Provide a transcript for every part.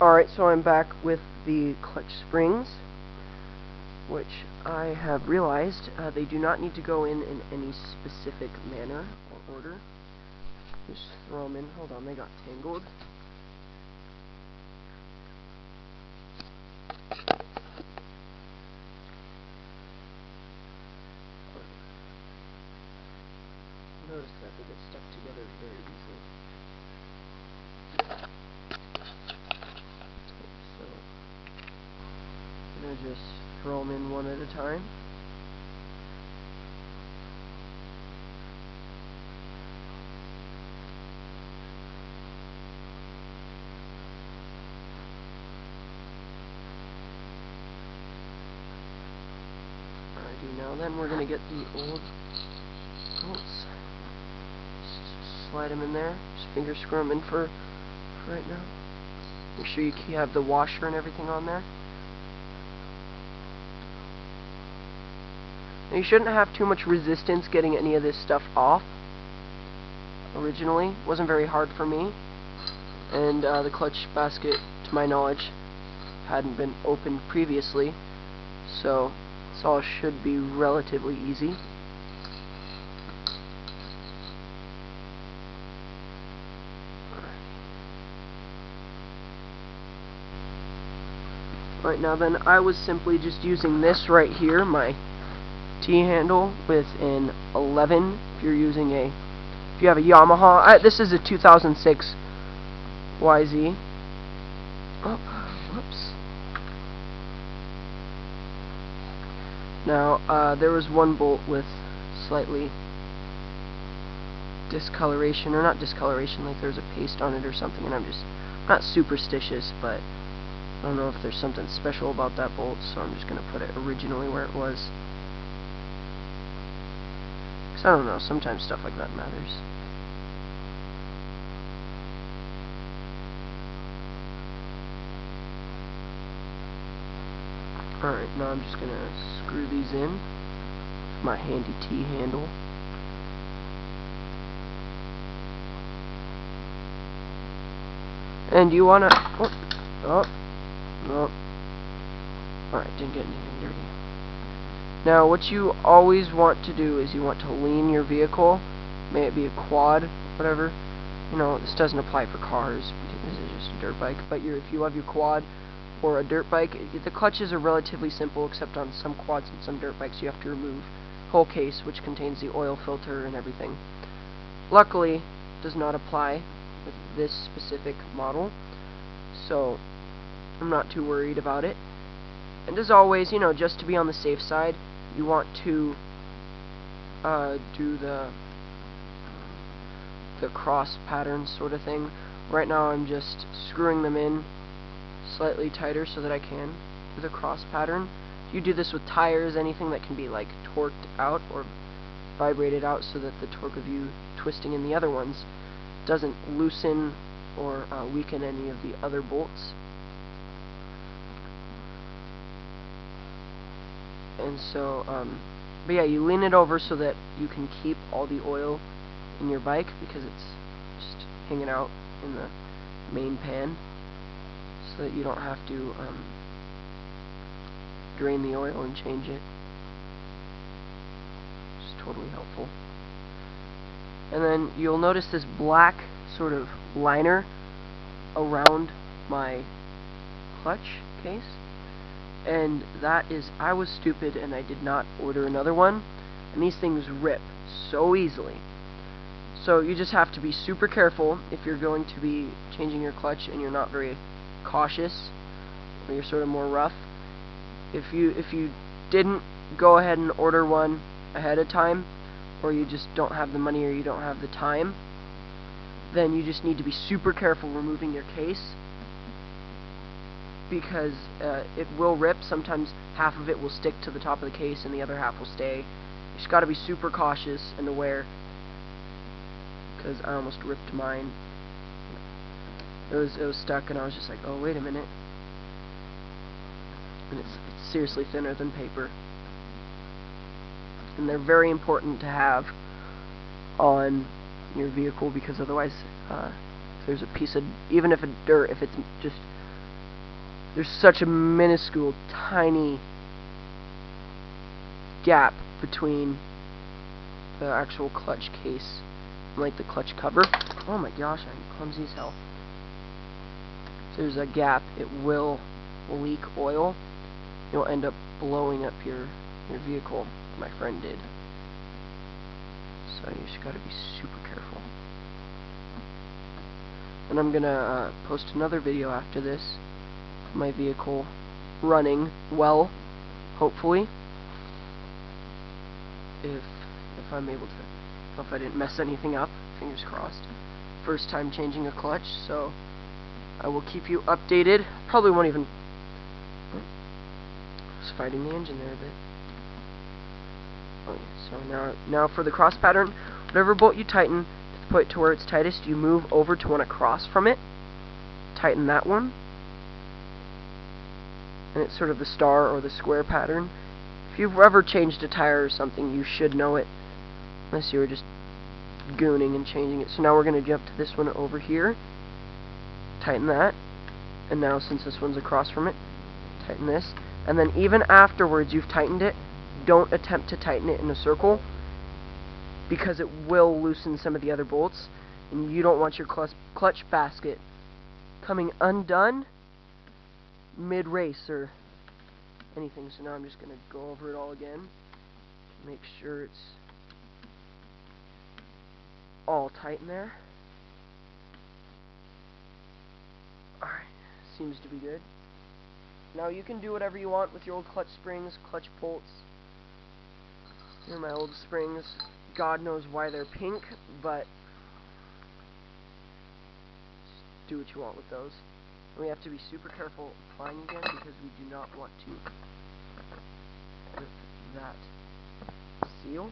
Alright, so I'm back with the clutch springs, which I have realized they do not need to go in any specific manner or order. Just throw them in. Hold on, they got tangled. Notice that they get stuck together very easily. So, I'm going to just throw them in one at a time. Now then, we're going to get the old bolts. Just slide them in there. Just finger screw them in for right now. Make sure you have the washer and everything on there. Now you shouldn't have too much resistance getting any of this stuff off. Originally, it wasn't very hard for me, and the clutch basket, to my knowledge, hadn't been opened previously, so this all should be relatively easy. Right, now then, I was simply just using this right here, my T-handle, with an 11. If you're using if you have a Yamaha, this is a 2006 YZ. Oh, whoops. Now, there was one bolt with slightly discoloration, or not discoloration, like there's a paste on it or something, and I'm not superstitious, but I don't know if there's something special about that bolt, so I'm just going to put it originally where it was. Because I don't know, sometimes stuff like that matters. Alright, now I'm just going to screw these in with my handy T-handle. And you want to... Alright, didn't get anything dirty. Now, what you always want to do is you want to lean your vehicle, may it be a quad, whatever. You know, this doesn't apply for cars, because this is just a dirt bike, but if you have your quad or a dirt bike, the clutches are relatively simple, except on some quads and some dirt bikes you have to remove the whole case, which contains the oil filter and everything. Luckily, it does not apply with this specific model, so I'm not too worried about it. And as always, you know, just to be on the safe side, you want to do the cross pattern sort of thing. Right now I'm just screwing them in slightly tighter so that I can do the cross pattern. If you do this with tires, anything that can be like torqued out or vibrated out so that the torque of you twisting in the other ones doesn't loosen or weaken any of the other bolts. And so, but yeah, you lean it over so that you can keep all the oil in your bike, because it's just hanging out in the main pan, so that you don't have to drain the oil and change it. It's totally helpful. And then you'll notice this black sort of liner around my clutch case. And that is, I was stupid and I did not order another one, and these things rip so easily. So you just have to be super careful if you're going to be changing your clutch and you're not very cautious, or you're sort of more rough. If you didn't go ahead and order one ahead of time, or you just don't have the money or you don't have the time, then you just need to be super careful removing your case, because it will rip. Sometimes half of it will stick to the top of the case and the other half will stay. You just got to be super cautious and aware, because I almost ripped mine. It was stuck, and I was just like, oh, wait a minute. And it's seriously thinner than paper. And they're very important to have on your vehicle, because otherwise if there's a piece of, even if it's dirt, if it's just there's such a minuscule, tiny gap between the actual clutch case and like the clutch cover. Oh my gosh, I'm clumsy as hell. So there's a gap. It will leak oil. You'll end up blowing up your vehicle. My friend did. So you just gotta be super careful. And I'm gonna post another video after this of my vehicle running well, hopefully. If I'm able to, if I didn't mess anything up, fingers crossed. First time changing a clutch, so I will keep you updated. Probably won't even. Just fighting the engine there a bit. Okay, so now for the cross pattern, whatever bolt you tighten to the point to where it's tightest, you move over to one across from it. Tighten that one, and it's sort of the star or the square pattern. If you've ever changed a tire or something, you should know it, unless you were just gooning and changing it. So now we're going to jump to this one over here, tighten that, and now since this one's across from it, tighten this, and then even afterwards you've tightened it, don't attempt to tighten it in a circle, because it will loosen some of the other bolts, and you don't want your clutch basket coming undone mid-race or anything. So now I'm just going to go over it all again, make sure it's all tight in there. Alright, seems to be good. Now you can do whatever you want with your old clutch springs, clutch bolts. Here are my old springs. God knows why they're pink, but just do what you want with those. And we have to be super careful applying again because we do not want to rip that seal.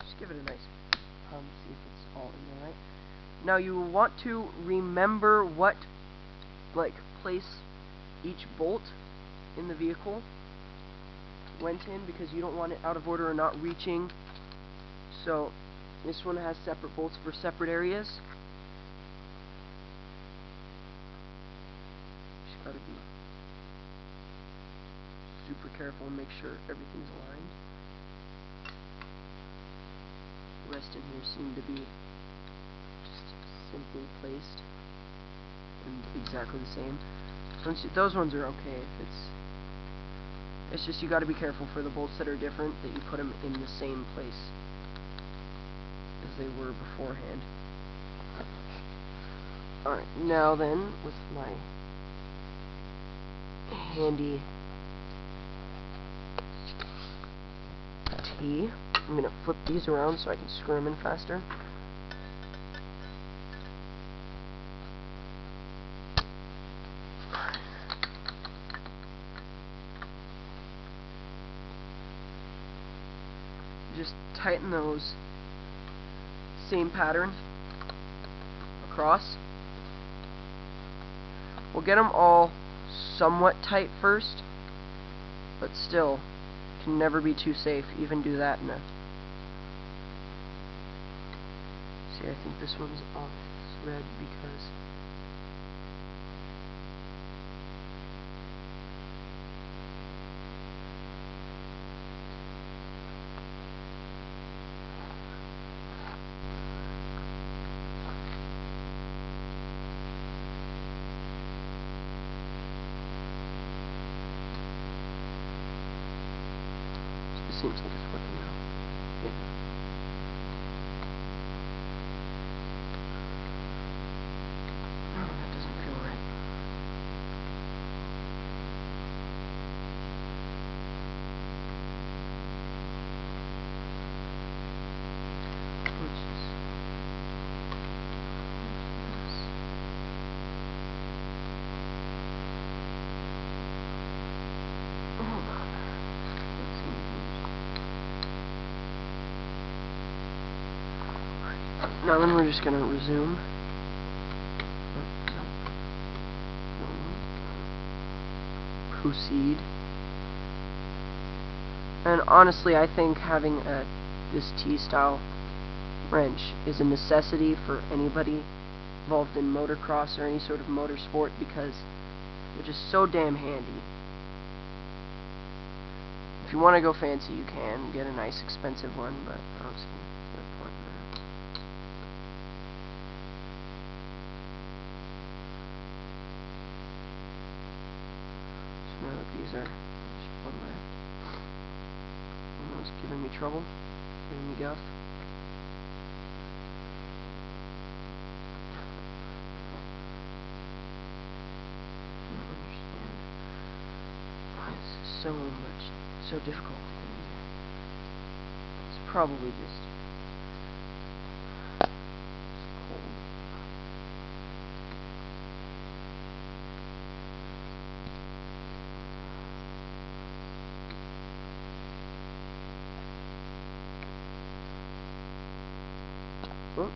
Just give it a nice pump, see if it's all in there right. Now you want to remember what place each bolt in the vehicle went in, because you don't want it out of order or not reaching. So this one has separate bolts for separate areas. Just gotta be super careful and make sure everything's aligned. The rest in here seem to be just simply placed and exactly the same. Those ones are okay. It's just you got to be careful for the bolts that are different, that you put them in the same place as they were beforehand. Alright, now then, with my handy T, I'm going to flip these around so I can screw them in faster. Just tighten those, same pattern across. We'll get them all somewhat tight first, but still can never be too safe. Even do that in a. See, I think this one's off thread because seems like it's working now. Yeah. Oh, that doesn't feel right. Now then we're just going to resume. Proceed. And honestly, I think having this T-style wrench is a necessity for anybody involved in motocross or any sort of motorsport, because which is so damn handy. If you want to go fancy, you can get a nice expensive one, but I don't see the point there. So now that these are just one left, one was giving me trouble, giving me guff. So difficult. It's probably just cold. Oh.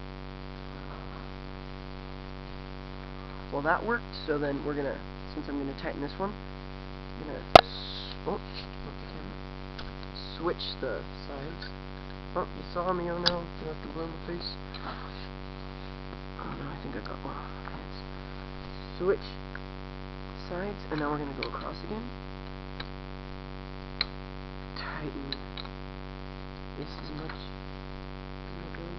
Well, that worked. So then we're gonna, since I'm gonna tighten this one, I'm gonna switch the sides. Oh, you saw me, oh no, you have to blow my face. Oh no, I think I got one. Let's switch sides, and now we're gonna go across again. Tighten this as much as I can.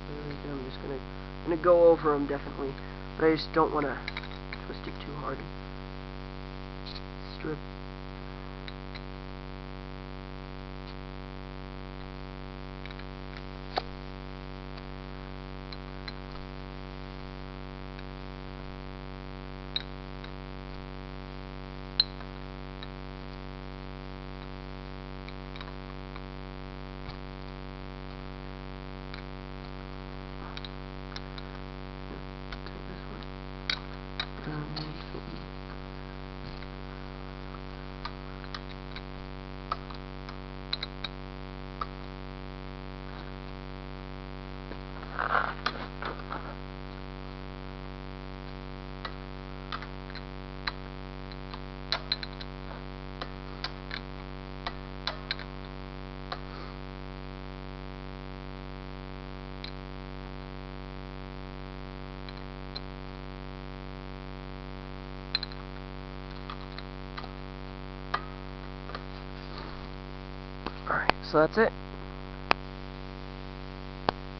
There we go, I'm just gonna go over them definitely, but I just don't want to twist it too hard. Strip. Take this one. Alright, so that's it.